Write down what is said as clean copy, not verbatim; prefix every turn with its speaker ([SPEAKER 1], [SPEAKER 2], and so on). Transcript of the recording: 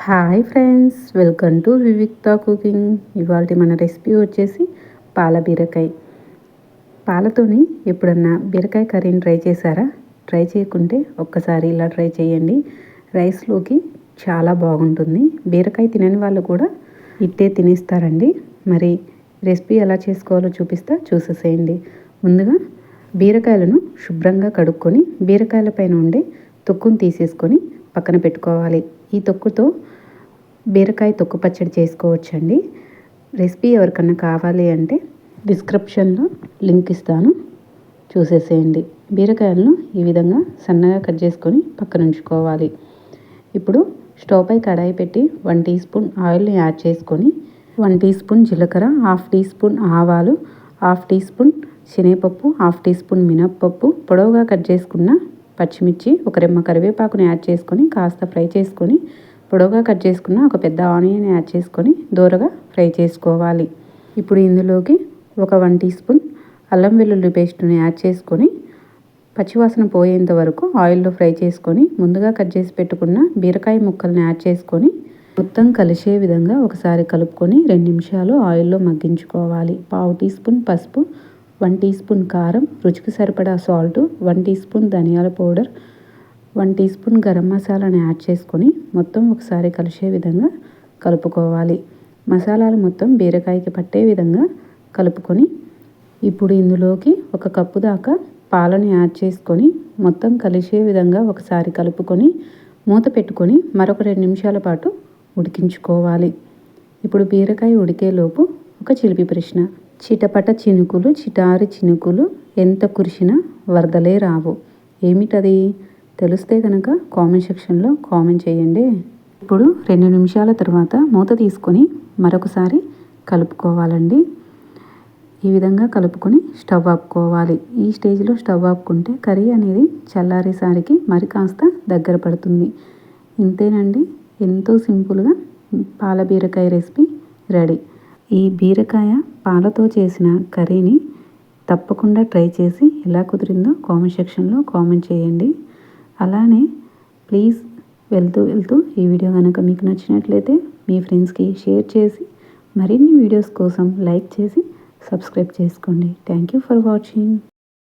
[SPEAKER 1] Hi friends, welcome to Vivikta cooking. ఇవాళ మన recipe వచ్చేసి పాల బీరకాయ. పాలతోని ఎప్పుడన్నా బీరకాయ కర్రీని ట్రై చేశారా? ట్రై చేయకుంటే ఒక్కసారి ఇలా ట్రై చేయండి. రైస్లోకి చాలా బాగుంటుంది. బీరకాయ తినని వాళ్ళు కూడా ఇట్టే తినేస్తారండి. మరి రెసిపీ ఎలా చేసుకోవాలో చూసేసేయండి. ముందుగా బీరకాయలను శుభ్రంగా కడుక్కొని బీరకాయల పైన ఉండే తొక్కును తీసేసుకొని పక్కన పెట్టుకోవాలి. ఈ తొక్కుతో బీరకాయ తొక్కు పచ్చడి చేసుకోవచ్చండి. రెసిపీ ఎవరికన్నా కావాలి అంటే డిస్క్రిప్షన్లో లింక్ ఇస్తాను, చూసేసేయండి. బీరకాయలను ఈ విధంగా సన్నగా కట్ చేసుకొని పక్కన ఉంచుకోవాలి. ఇప్పుడు స్టవ్ పై కడాయి పెట్టి 1 టీ స్పూన్ ఆయిల్ని యాడ్ చేసుకొని 1 టీ స్పూన్ జీలకర్ర, 1/2 టీ స్పూన్ ఆవాలు, 1/2 టీ స్పూన్ శనగపప్పు, 1/2 టీ స్పూన్ మినప్పప్పు, పొడవుగా కట్ చేసుకున్న పచ్చిమిర్చి, ఒక రెమ్మ కరివేపాకుని యాడ్ చేసుకొని కాస్త ఫ్రై చేసుకొని పొడవుగా కట్ చేసుకున్న ఒక పెద్ద ఆనియన్ యాడ్ చేసుకొని దూరగా ఫ్రై చేసుకోవాలి. ఇప్పుడు ఇందులోకి ఒక 1 టీ స్పూన్ అల్లం వెల్లుల్లి పేస్ట్ని యాడ్ చేసుకొని పచ్చివాసన పోయేంత వరకు ఆయిల్లో ఫ్రై చేసుకొని ముందుగా కట్ చేసి పెట్టుకున్న బీరకాయ ముక్కల్ని యాడ్ చేసుకొని మొత్తం కలిసే విధంగా ఒకసారి కలుపుకొని 2 నిమిషాలు ఆయిల్లో మగ్గించుకోవాలి. 1/2 టీ స్పూన్ పసుపు, 1 టీ స్పూన్ కారం, రుచికి సరిపడా సాల్ట్, 1 టీ స్పూన్ ధనియాల పౌడర్, 1 టీ స్పూన్ గరం మసాలాని యాడ్ చేసుకొని మొత్తం ఒకసారి కలిసే విధంగా కలుపుకోవాలి. మసాలాలు మొత్తం బీరకాయకి పట్టే విధంగా కలుపుకొని ఇప్పుడు ఇందులోకి 1 కప్పు దాకా పాలను యాడ్ చేసుకొని మొత్తం కలిసే విధంగా ఒకసారి కలుపుకొని మూత పెట్టుకొని మరొక 2 నిమిషాల పాటు ఉడికించుకోవాలి. ఇప్పుడు బీరకాయ ఉడికేలోపు ఒక చిలిపి ప్రశ్న. చిటపట చినుకులు, చిటారి చినుకులు, ఎంత కురిసినా వరదలే రావు. ఏమిటది? తెలిస్తే కనుక కామెంట్ సెక్షన్లో కామెంట్ చేయండి. ఇప్పుడు 2 నిమిషాల తర్వాత మూత తీసుకొని మరొకసారి కలుపుకోవాలండి. ఈ విధంగా కలుపుకొని స్టవ్ ఆపుకోవాలి. ఈ స్టేజ్లో స్టవ్ ఆపుకుంటే కర్రీ అనేది చల్లారేసరికి మరి కాస్త దగ్గర పడుతుంది. ఇంతేనండి, ఎంతో సింపుల్గా పాల బీరకాయ రెసిపీ రెడీ. ఈ బీరకాయ పాలతో చేసిన కర్రీని తప్పకుండా ట్రై చేసి ఎలా కుదిరిందో కామెంట్ సెక్షన్లో కామెంట్ చేయండి. అలానే ప్లీజ్ వెళ్తూ ఈ వీడియో కనుక మీకు నచ్చినట్లయితే మీ ఫ్రెండ్స్కి షేర్ చేసి మరిన్ని వీడియోస్ కోసం లైక్ చేసి సబ్స్క్రైబ్ చేసుకోండి. Thank you for watching.